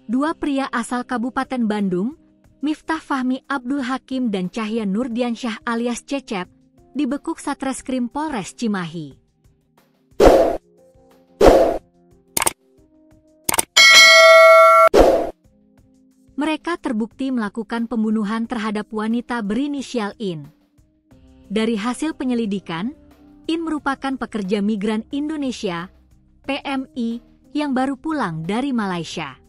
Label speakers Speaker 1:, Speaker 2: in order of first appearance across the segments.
Speaker 1: Dua pria asal Kabupaten Bandung, Miftah Fahmi Abdul Hakim dan Cahya Nurdiansyah alias Cecep, dibekuk Satreskrim Polres Cimahi. Mereka terbukti melakukan pembunuhan terhadap wanita berinisial In. Dari hasil penyelidikan, In merupakan pekerja migran Indonesia, PMI, yang baru pulang dari Malaysia.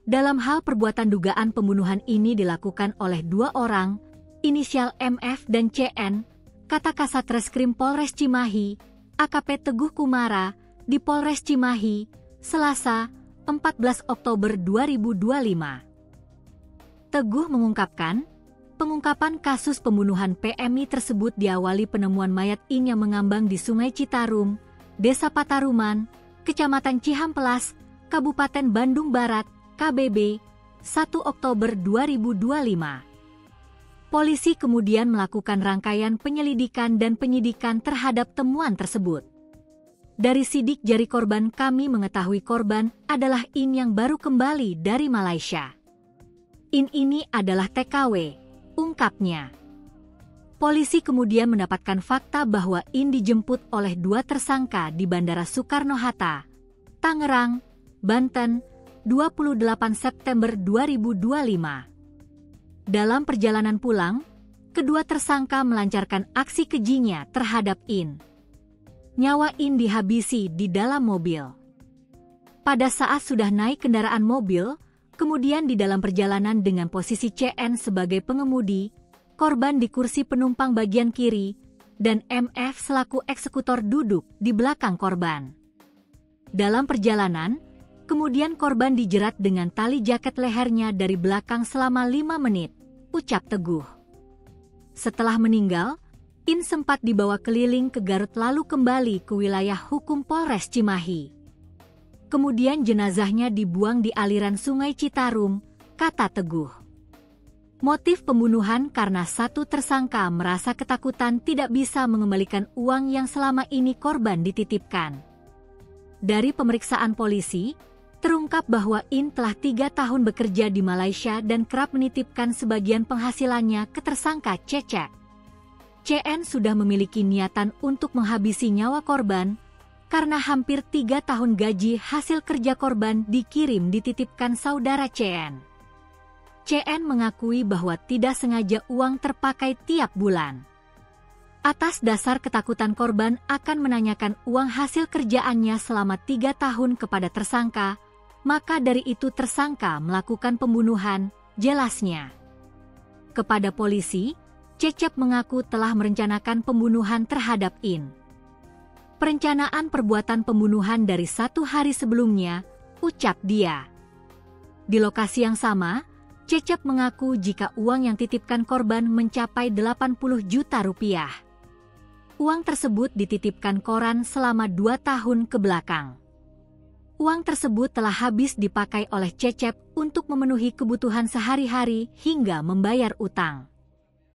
Speaker 1: Dalam hal perbuatan dugaan pembunuhan ini dilakukan oleh dua orang, inisial MF dan CN, kata Kasat Reskrim Polres Cimahi, AKP Teguh Kumara, di Polres Cimahi, Selasa, 14 Oktober 2025. Teguh mengungkapkan, pengungkapan kasus pembunuhan PMI tersebut diawali penemuan mayat In yang mengambang di Sungai Citarum, Desa Pataruman, Kecamatan Cihampelas, Kabupaten Bandung Barat, KBB, 1 Oktober 2025. Polisi kemudian melakukan rangkaian penyelidikan dan penyidikan terhadap temuan tersebut. Dari sidik jari korban kami mengetahui korban adalah In yang baru kembali dari Malaysia. In ini adalah TKW, ungkapnya. Polisi kemudian mendapatkan fakta bahwa In dijemput oleh dua tersangka di Bandara Soekarno-Hatta, Tangerang, Banten, 28 September 2025. Dalam perjalanan pulang, kedua tersangka melancarkan aksi kejinya terhadap In. Nyawa In dihabisi di dalam mobil. Pada saat sudah naik kendaraan mobil, kemudian di dalam perjalanan dengan posisi CN sebagai pengemudi, korban di kursi penumpang bagian kiri, dan MF selaku eksekutor duduk di belakang korban. Dalam perjalanan, kemudian korban dijerat dengan tali jaket lehernya dari belakang selama 5 menit, ucap Teguh. Setelah meninggal, In sempat dibawa keliling ke Garut lalu kembali ke wilayah hukum Polres Cimahi. Kemudian jenazahnya dibuang di aliran Sungai Citarum, kata Teguh. Motif pembunuhan karena satu tersangka merasa ketakutan tidak bisa mengembalikan uang yang selama ini korban dititipkan. Dari pemeriksaan polisi, terungkap bahwa In telah 3 tahun bekerja di Malaysia dan kerap menitipkan sebagian penghasilannya ke tersangka Cecep. CN sudah memiliki niatan untuk menghabisi nyawa korban, karena hampir 3 tahun gaji hasil kerja korban dikirim dititipkan saudara CN. CN mengakui bahwa tidak sengaja uang terpakai tiap bulan. Atas dasar ketakutan korban akan menanyakan uang hasil kerjaannya selama 3 tahun kepada tersangka, maka dari itu tersangka melakukan pembunuhan, jelasnya. Kepada polisi, Cecep mengaku telah merencanakan pembunuhan terhadap In. Perencanaan perbuatan pembunuhan dari 1 hari sebelumnya, ucap dia. Di lokasi yang sama, Cecep mengaku jika uang yang titipkan korban mencapai 80 juta rupiah. Uang tersebut dititipkan koran selama 2 tahun ke belakang. Uang tersebut telah habis dipakai oleh Cecep untuk memenuhi kebutuhan sehari-hari hingga membayar utang.